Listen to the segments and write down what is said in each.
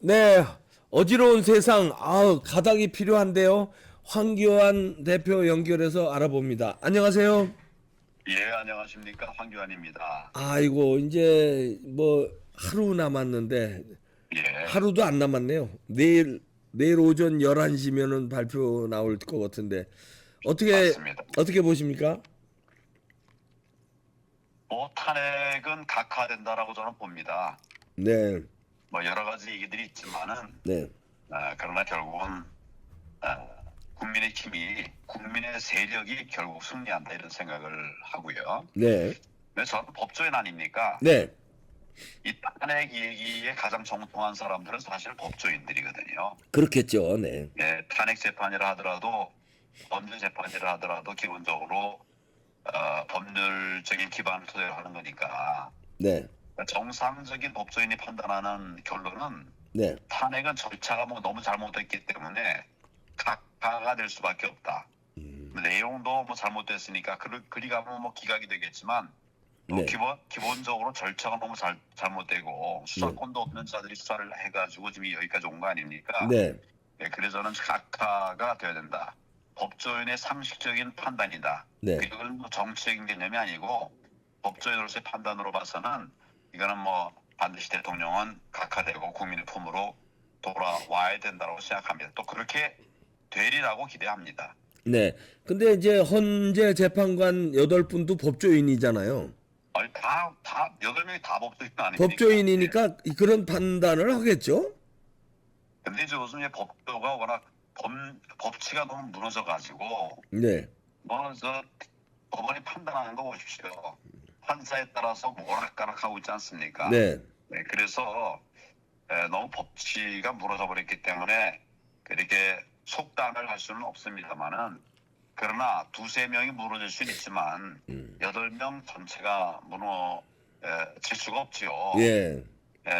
네, 어지러운 세상, 가닥이 필요한데요. 황교안 대표 연결해서 알아봅니다. 안녕하세요. 예, 안녕하십니까. 황교안입니다. 아이고, 이제 뭐 하루 남았는데 예, 하루도 안 남았네요. 내일 오전 11시면은 발표 나올 것 같은데 어떻게 맞습니다. 어떻게 보십니까? 뭐 탄핵은 각하된다라고 저는 봅니다. 네, 뭐 여러 가지 얘기들이 있지만은 네, 그러나 결국은 국민의 힘이 국민의 세력이 결국 승리한다 이런 생각을 하고요. 네, 근데 저는 법조인 아닙니까? 네, 이 탄핵 얘기에 가장 정통한 사람들은 사실 법조인들이거든요. 그렇겠죠. 네, 예, 탄핵 재판이라 하더라도 범죄 재판이라 하더라도 기본적으로 법률적인 기반을 토대로 하는 거니까 네, 정상적인 법조인이 판단하는 결론은 네, 탄핵은 절차가 뭐 너무 잘못됐기 때문에 각하가 될 수밖에 없다. 내용도 뭐 잘못됐으니까 그리 가면 뭐 기각이 되겠지만 또 네, 기본적으로 절차가 너무 잘못되고 네, 수사권도 없는 자들이 수사를 해가지고 지금 여기까지 온 거 아닙니까? 네, 예, 그래서 저는 각하가 돼야 된다. 법조인의 상식적인 판단이다. 네, 이건 뭐 정치적인 개념이 아니고 법조인으로서의 판단으로 봐서는 이거는 뭐 반드시 대통령은 각하되고 국민의 품으로 돌아와야 된다고 생각합니다. 또 그렇게 되리라고 기대합니다. 네. 근데 이제 헌재 재판관 8분도 법조인이잖아요. 아니, 다, 8명이 다 법조인 아닙니까? 예. 법조인이니까 그런 판단을 하겠죠? 근데 이제 요즘 법조가 워낙 법치가 너무 무너져가지고, 네. 법원이 판단하는 거 보십시오. 판사에 따라서 오락가락하고 있지 않습니까? 네. 네, 그래서 너무 법치가 무너져 버렸기 때문에 그렇게 속단을 할 수는 없습니다만은 그러나 두세 명이 무너질 수는 있지만 8명 전체가 무너질 수가 없지요. 예.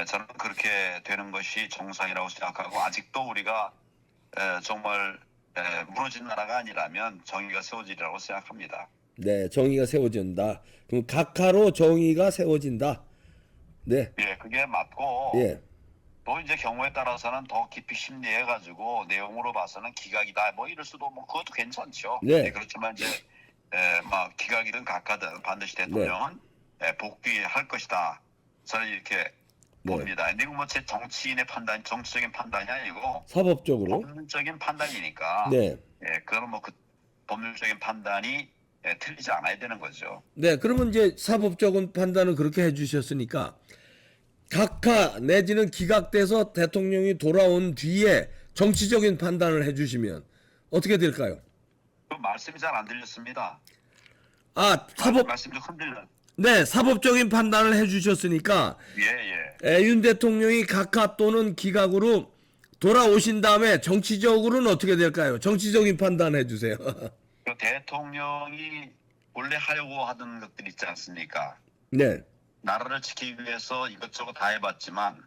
저는 그렇게 되는 것이 정상이라고 생각하고 아직도 우리가 정말 무너진 나라가 아니라면 정의가 세워지리라고 생각합니다. 네. 정의가 세워진다. 그럼 각하로 정의가 세워진다. 네. 예, 그게 맞고 예. 또 이제 경우에 따라서는 더 깊이 심리해가지고 내용으로 봐서는 기각이다 뭐 이럴 수도 뭐 그것도 괜찮죠. 네. 예, 그렇지만 이제 막 기각이든 각하든 반드시 네. 대통령은 복귀할 것이다. 저는 이렇게 네. 봅니다. 근데 이거 뭐 제 정치인의 판단, 정치적인 판단이 아니고 사법적으로. 법률적인 판단이니까 네. 그거는 뭐 그 법률적인 판단이 틀리지 않아야 되는 거죠. 네. 그러면 이제 사법적인 판단을 그렇게 해 주셨으니까 각하 내지는 기각돼서 대통령이 돌아온 뒤에 정치적인 판단을 해 주시면 어떻게 될까요? 그 말씀이 잘 안 들렸습니다. 아, 사법 말씀 좀 흔들려. 네, 사법적인 판단을 해주셨으니까 예, 예. 윤 대통령이 각하 또는 기각으로 돌아오신 다음에 정치적으로는 어떻게 될까요? 정치적인 판단 해주세요. 그 대통령이 원래 하려고 하던 것들 있지 않습니까? 네, 나라를 지키기 위해서 이것저것 다 해봤지만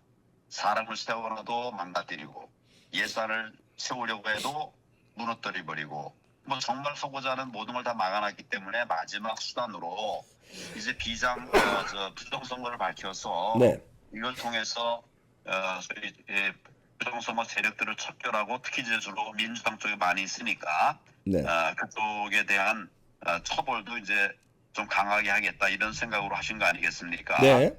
사람을 세워놔도 망가뜨리고 예산을 세우려고 해도 무너뜨려 버리고 뭐 정말 하고자 하는 모든 걸 다 막아놨기 때문에 마지막 수단으로 이제 부정선거를 밝혀서 네, 이걸 통해서 소위 부정선거 세력들을 척결하고 특히 이제 주로 민주당 쪽에 많이 있으니까 네, 그쪽에 대한 처벌도 이제 좀 강하게 하겠다 이런 생각으로 하신 거 아니겠습니까? 네,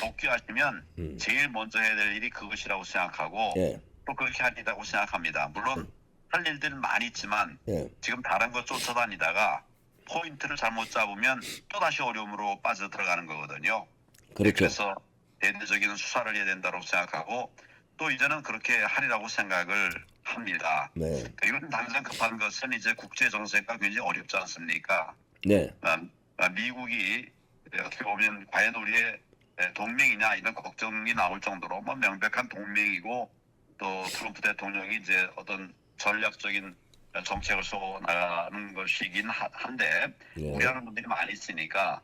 복귀하시면 제일 먼저 해야 될 일이 그것이라고 생각하고 네, 또 그렇게 하리라고 생각합니다. 물론 할 일들은 많이 있지만 네, 지금 다른 것 쫓아다니다가 포인트를 잘못 잡으면 또다시 어려움으로 빠져 들어가는 거거든요. 그렇죠. 그래서 대대적인 수사를 해야 된다고 생각하고 또 이제는 그렇게 하리라고 생각을 합니다. 네, 이건 당장 급한 것은 이제 국제 정세가 굉장히 어렵지 않습니까? 네, 미국이 어떻게 보면 과연 우리의 동맹이냐 이런 걱정이 나올 정도로 뭐 명백한 동맹이고 또 트럼프 대통령이 이제 어떤 전략적인 정책을 쏘고 나가는 것이긴 한데 네, 우려하는 분들이 많이 있으니까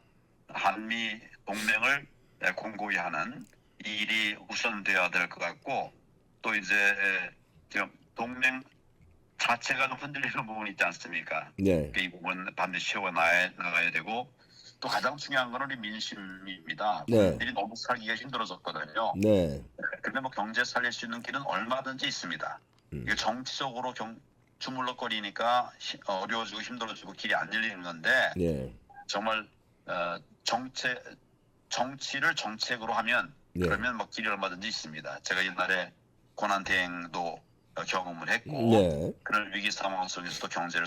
한미 동맹을 공고히 하는 이 일이 우선돼야 될 것 같고 또 이제 지금 동맹 자체가 좀 흔들리는 부분이 있지 않습니까? 네, 이 부분 반드시 나가야 되고 또 가장 중요한 건 우리 민심입니다. 네, 국민들이 너무 살기가 힘들어졌거든요. 네, 근데 뭐 경제 살릴 수 있는 길은 얼마든지 있습니다. 이게 정치적으로 주물럭거리니까 어려워지고 힘들어지고 길이 안 열리는 건데 예. 정말 정치를 정책으로 하면 네. 그러면 뭐 길이 얼마든지 있습니다. 제가 옛날에 고난대행도 경험을 했고 네. 그런 위기 상황 속에서도 경제를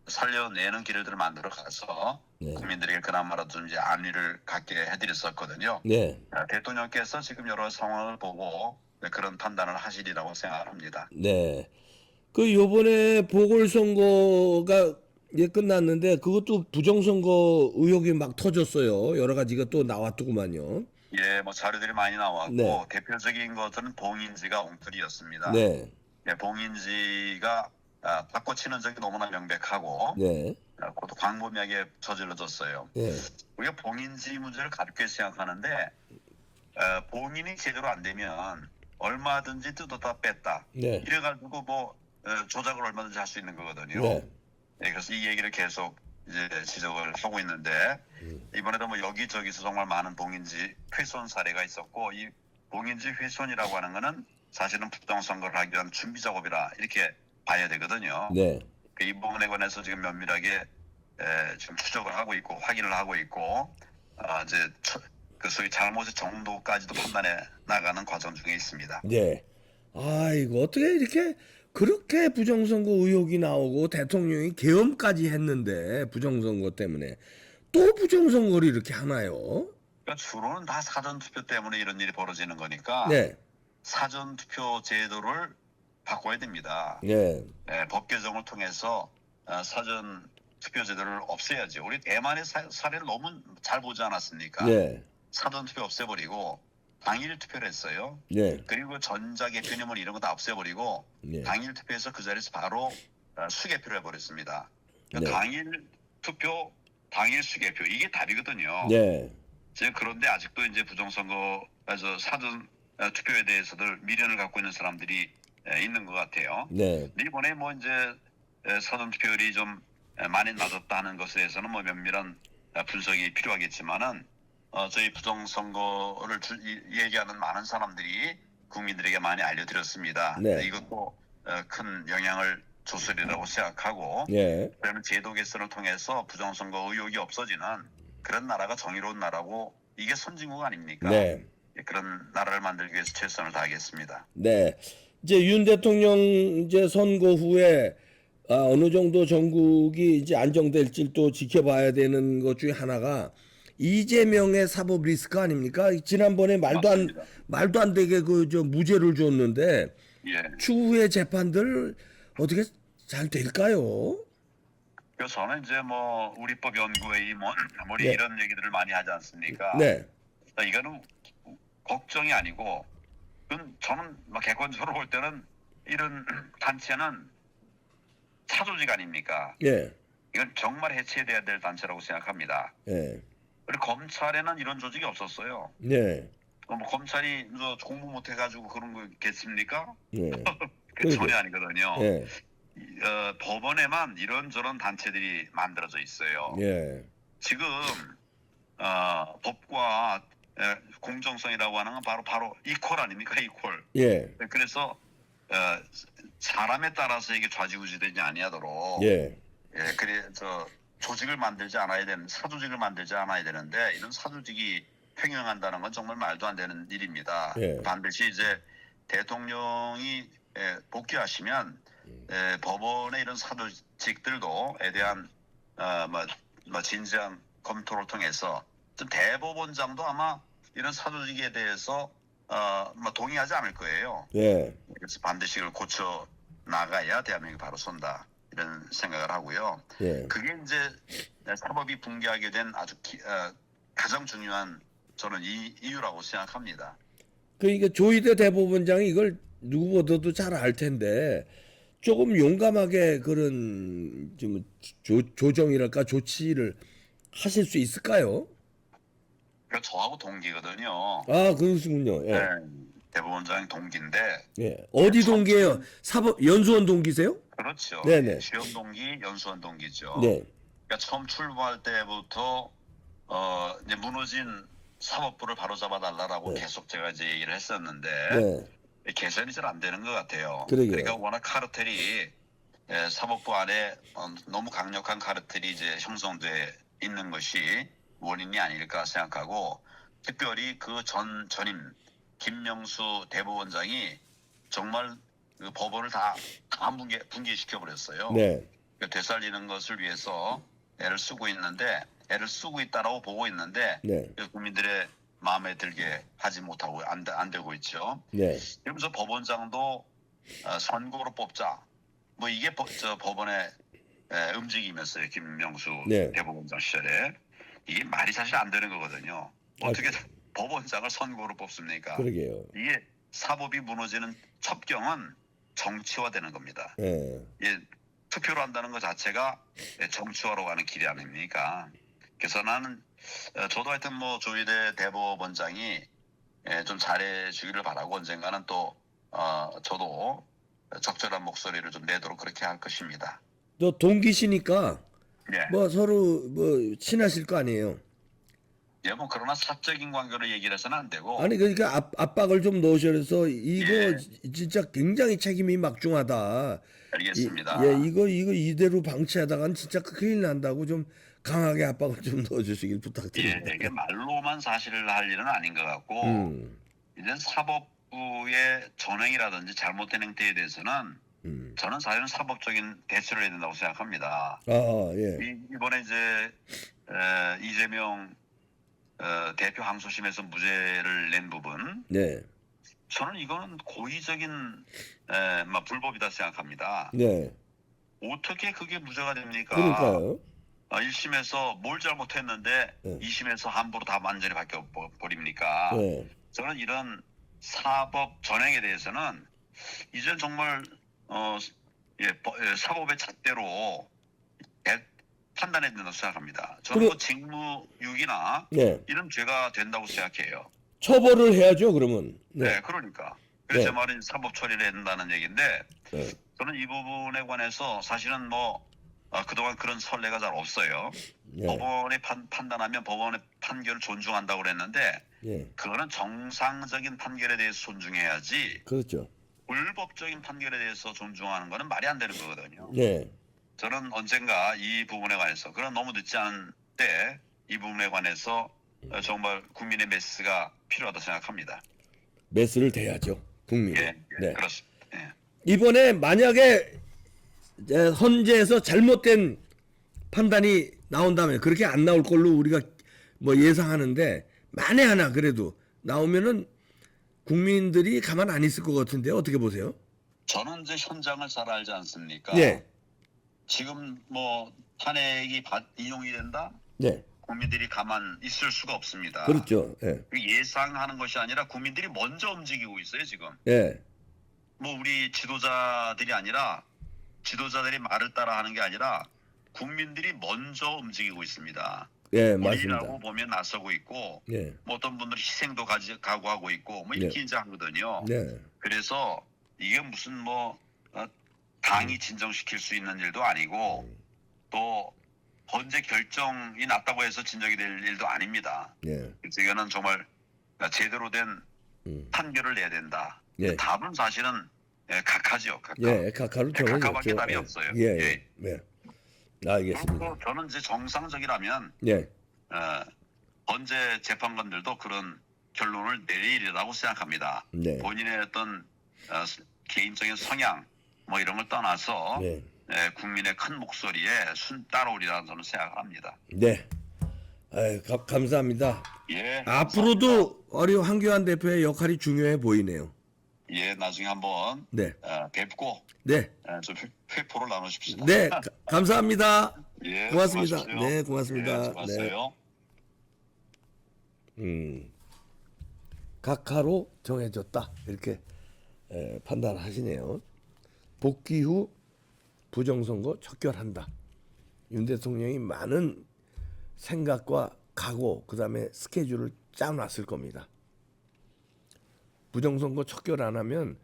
살려내는 길들을 만들어 가서 네. 국민들에게 그나마라도 좀 이제 안위를 갖게 해드렸었거든요. 네. 대통령께서 지금 여러 상황을 보고 그런 판단을 하시리라고 생각합니다. 네. 그 요번에 보궐선거가 이제 끝났는데 그것도 부정선거 의혹이 막 터졌어요. 여러 가지가 또 나왔더구만요. 예, 뭐 자료들이 많이 나왔고 네. 대표적인 것은 봉인지가 엉터리였습니다. 네. 예, 봉인지가 바꿔치는 적이 너무나 명백하고 네. 그것도 광범위하게 저질러졌어요. 네. 우리가 봉인지 문제를 가볍게 생각하는데 봉인이 제대로 안 되면 얼마든지 뜯었다 뺐다 네. 이래가지고 뭐 조작을 얼마든지 할 수 있는 거거든요. 네. 예, 그래서 이 얘기를 계속 이제 지적을 하고 있는데 이번에도 뭐 여기저기서 정말 많은 봉인지 훼손 사례가 있었고 이 봉인지 훼손이라고 하는 거는 사실은 부정선거를 하기 위한 준비 작업이라 이렇게 봐야 되거든요. 네. 이 부분에 관해서 지금 면밀하게 지금 추적을 하고 있고 확인을 하고 있고 이제 그 소위 잘못의 정도까지도 판단해 나가는 과정 중에 있습니다. 네. 아이고 어떻게 이렇게 그렇게 부정선거 의혹이 나오고 대통령이 계엄까지 했는데 부정선거 때문에 또 부정선거를 이렇게 하나요? 그러니까 주로는 다 사전투표 때문에 이런 일이 벌어지는 거니까 네. 사전투표 제도를 바꿔야 됩니다. 네. 법 개정을 통해서 사전 투표 제도를 없애야죠. 우리 대만의 사례를 너무 잘 보지 않았습니까? 네. 사전 투표 없애버리고 당일 투표를 했어요. 네. 그리고 전자개표념을 이런 거 다 없애버리고 네. 당일 투표해서 그 자리에서 바로 수개표를 해버렸습니다. 그러니까 네. 당일 투표, 당일 수개표 이게 답이거든요. 네. 지금 그런데 아직도 이제 부정선거에서 사전 투표에 대해서들 미련을 갖고 있는 사람들이 있는 것 같아요. 네. 이번에 뭐 이제 사전 투표율이 좀 많이 낮았다는 것에 대해서는 뭐 면밀한 분석이 필요하겠지만은 저희 부정선거를 얘기하는 많은 사람들이 국민들에게 많이 알려드렸습니다. 네. 이것도 큰 영향을 줬으리라고 생각하고 네. 그러면 제도 개선을 통해서 부정선거 의혹이 없어지는 그런 나라가 정의로운 나라고 이게 선진국 아닙니까? 네. 그런 나라를 만들기 위해서 최선을 다하겠습니다. 네. 이제 윤 대통령 이제 선거 후에 어느 정도 전국이 이제 안정될지 또 지켜봐야 되는 것 중에 하나가 이재명의 사법 리스크 아닙니까? 지난번에 말도 안 되게 그 저 무죄를 줬는데 예. 추후의 재판들 어떻게 잘 될까요? 그래서 저는 이제 뭐 우리법 연구회의 뭐 네. 이런 얘기들을 많이 하지 않습니까? 네. 이거는 걱정이 아니고 그건 저는 막 객관적으로 볼 때는 이런 단체는 차조직 아닙니까? 예. 이건 정말 해체돼야 될 단체라고 생각합니다. 예. 그리고 검찰에는 이런 조직이 없었어요. 네. 뭐 검찰이 공부 못 해가지고 그런 거겠습니까? 예. 그 전혀 아니거든요. 예. 법원에만 이런저런 단체들이 만들어져 있어요. 예. 지금 법과 공정성이라고 하는 건 바로 이퀄 아닙니까? 이퀄. 예. 그래서 사람에 따라서 이게 좌지우지되지 아니하도록 예. 그래서 조직을 만들지 않아야 되는 사조직을 만들지 않아야 되는데 이런 사조직이 횡행한다는 건 정말 말도 안 되는 일입니다. 예. 반드시 이제 대통령이 복귀하시면 법원의 이런 사조직들도에 대한 뭐 진지한 검토를 통해서 좀 대법원장도 아마 이런 사조직에 대해서 뭐 동의하지 않을 거예요. 예. 그래서 반드시 이걸 고쳐 나가야 대한민국이 바로 선다 이런 생각을 하고요. 예. 그게 이제 사법이 붕괴하게 된 아주 가장 중요한 저는 이유라고 생각합니다. 그러니까 조희대 대법원장이 이걸 누구보다도 잘 알 텐데 조금 용감하게 그런 좀 조정이랄까 조치를 하실 수 있을까요? 그러니까 저하고 동기거든요. 아, 그러시군요. 예. 네, 대법원장이 동기인데 예. 어디 동기예요? 사법 연수원 동기세요? 그렇죠. 네네. 시험 동기, 연수원 동기죠. 네. 그러니까 처음 출범할 때부터 이제 무너진 사법부를 바로잡아 달라라고 네. 계속 제가 이제 얘기를 했었는데 네. 개선이 잘 안 되는 것 같아요. 그러게요. 그러니까 워낙 카르텔이 사법부 안에 너무 강력한 카르텔이 이제 형성돼 있는 것이 원인이 아닐까 생각하고, 특별히 그 전임 김명수 대법원장이 정말 그 법원을 다 붕괴시켜 버렸어요. 네. 되살리는 것을 위해서 애를 쓰고 있다라고 보고 있는데 네. 국민들의 마음에 들게 하지 못하고 안 되고 있죠. 네. 그러면서 법원장도 선거로 뽑자, 뭐 이게 법원의 움직임이었어요. 김명수 네. 대법원장 시절에. 이게 말이 사실 안 되는 거거든요. 어떻게 법원장을 선거로 뽑습니까? 그러게요. 이게 사법이 무너지는 첩경은 정치화되는 겁니다. 네. 예, 투표로 한다는 것 자체가 정치화로 가는 길이 아닙니까? 그래서 나는 저도 하여튼 뭐 조희대 대법원장이 좀 잘해주기를 바라고, 언젠가는 또 저도 적절한 목소리를 좀 내도록 그렇게 할 것입니다. 또 동기시니까 예. 뭐 서로 뭐 친하실 거 아니에요. 예, 뭐 그러나 사적인 관계로 얘기를 해서는 안 되고. 아니 그러니까 압박을 좀 넣으셔서 이거 예. 진짜 굉장히 책임이 막중하다. 알겠습니다. 이거 이대로 방치하다간 진짜 큰일 난다고 좀 강하게 압박을 좀 넣어주시길 예, 부탁드립니다. 이게 말로만 사실을 할 일은 아닌 것 같고, 이제 사법부의 전행이라든지 잘못된 행태에 대해서는 저는 사실은 사법적인 대처를 해야 된다고 생각합니다. 예. 이번에 이제 이재명 대표 항소심에서 무죄를 낸 부분, 네. 저는 이거는 고의적인 불법이다 생각합니다. 네. 어떻게 그게 무죄가 됩니까? 그러니까요. 1심에서 뭘 잘못했는데 네. 2심에서 함부로 다 완전히 바뀌어 버립니까? 네. 저는 이런 사법 전행에 대해서는 이제 정말 사법의 잣대로 판단해야 된다고 생각합니다. 저는 그래- 뭐 직무유기나 네. 이런 죄가 된다고 생각해요. 처벌을 해야죠. 그러면. 네, 그러니까. 네. 그래서 제 말은 사법 처리를 해야 된다는 얘기인데, 네. 저는 이 부분에 관해서 사실은 뭐 그동안 그런 선례가 잘 없어요. 네. 법원이 판단하면 법원의 판결을 존중한다고 그랬는데, 예. 그거는 정상적인 판결에 대해서 존중해야지 그렇죠. 불법적인 판결에 대해서 존중하는 거는 말이 안 되는 거거든요. 네. 저는 언젠가 이 부분에 관해서, 그런 너무 늦지 않은 때 이 부분에 관해서 정말 국민의 메시가 필요하다고 생각합니다. 매스를 대야죠. 국민. 예, 네. 그렇습니다. 예. 이번에 만약에 이제 헌재에서 잘못된 판단이 나온다면, 그렇게 안 나올 걸로 우리가 뭐 예상하는데, 만에 하나 그래도 나오면은 국민들이 가만 안 있을 것 같은데 어떻게 보세요? 저는 이제 현장을 잘 알지 않습니까? 네. 지금 뭐 탄핵이 인용이 된다? 네. 국민들이 가만 있을 수가 없습니다. 그렇죠. 예. 예상하는 것이 아니라 국민들이 먼저 움직이고 있어요, 지금. 예. 뭐 우리 지도자들이 아니라, 지도자들이 말을 따라 하는 게 아니라 국민들이 먼저 움직이고 있습니다. 예, 맞습니다. 우리라고 보면 나서고 있고, 예. 뭐 어떤 분들은 희생도 각오하고 있고, 뭐 이렇게 이제 하거든요. 네. 그래서 이게 무슨 뭐 당이 진정시킬 수 있는 일도 아니고, 또 헌재 결정이 났다고 해서 진정이 될 일도 아닙니다. 예. 그래서 이거는 정말 제대로 된 판결을 내야 된다. 답은 사실은 각하죠. 각하. 예, 각하로 정해졌죠. 각하밖에 답이 없어요. 예. 알겠습니다. 그리고 저는 이제 정상적이라면 예. 헌재 재판관들도 그런 결론을 내리리라고 생각합니다. 네. 본인의 어떤 개인적인 성향 뭐 이런 걸 떠나서 네. 국민의 큰 목소리에 따라오리라는 저는 생각합니다. 네. 아유, 감사합니다. 예. 앞으로도 우리 황교안 대표의 역할이 중요해 보이네요. 예, 나중에 한번 네. 뵙고 네. 좀 회포를 나누십시다. 네. 감사합니다. 예, 고맙습니다. 수고하십시오. 네, 고맙습니다. 예, 수고하셨어요. 각하로 정해졌다. 이렇게 판단하시네요. 복귀 후 부정선거 척결한다. 윤 대통령이 많은 생각과 각오, 그다음에 스케줄을 짜놨을 겁니다. 부정선거 척결 안 하면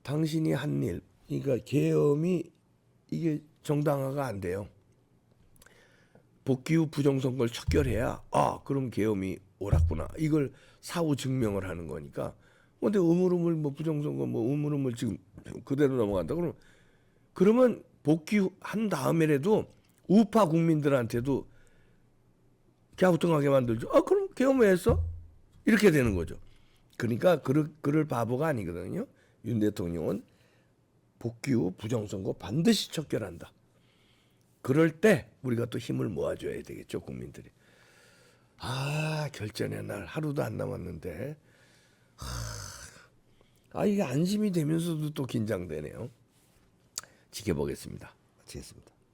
당신이 한 일, 그러니까 계엄이 이게 정당화가 안 돼요. 복귀 후 부정선거를 척결해야 그럼 계엄이 옳았구나. 이걸 사후 증명을 하는 거니까. 근데 우물우물 뭐 부정선거 뭐 우물우물 지금 그대로 넘어간다 그러면 복귀한 다음에라도 우파 국민들한테도 갸우뚱하게 만들죠. 그럼 개헌 왜 했어? 이렇게 되는 거죠. 그러니까 그럴 바보가 아니거든요. 윤 대통령은 복귀 후 부정선거 반드시 척결한다. 그럴 때 우리가 또 힘을 모아줘야 되겠죠, 국민들이. 결전의 날 하루도 안 남았는데 이게 안심이 되면서도 또 긴장되네요. 지켜보겠습니다. 마치겠습니다.